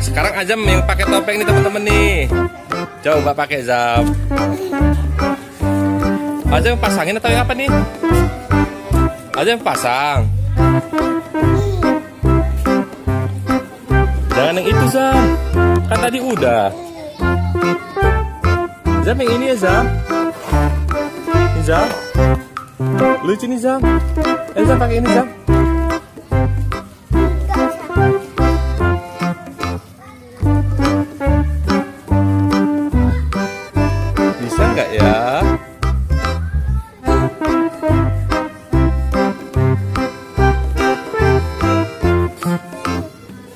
sekarang Azam yang pakai topeng nih teman-teman nih. Coba pakai Zam. Azam pasangin atau yang apa nih? Azam pasang. Jangan yang itu Zam. Kan tadi udah. Zam yang ini ya Zam. Ini Zam. Lucu nih Zam. Zam pakai ini Zam. Bisa nggak ya?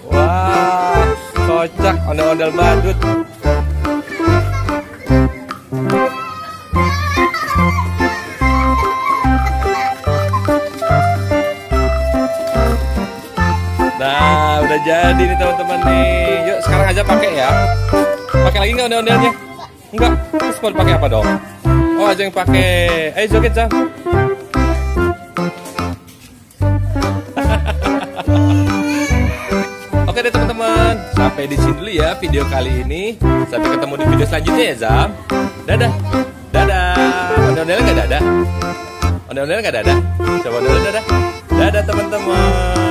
Wah, kocak ondel-ondel badut. Nah, udah jadi nih teman-teman nih. Yuk sekarang aja pakai ya. Pakai lagi nggak ondel-ondelnya? Enggak. Terus mau pakai apa dong? Oh, aja yang pakai. Ayo joget Zam. Oke deh teman-teman, sampai di sini dulu ya video kali ini. Sampai ketemu di video selanjutnya ya Zam. Dadah. Dadah. Ondel-ondelnya nggak dadah? Ondel-ondelnya nggak dadah? Coba ondel dadah. Dadah teman-teman.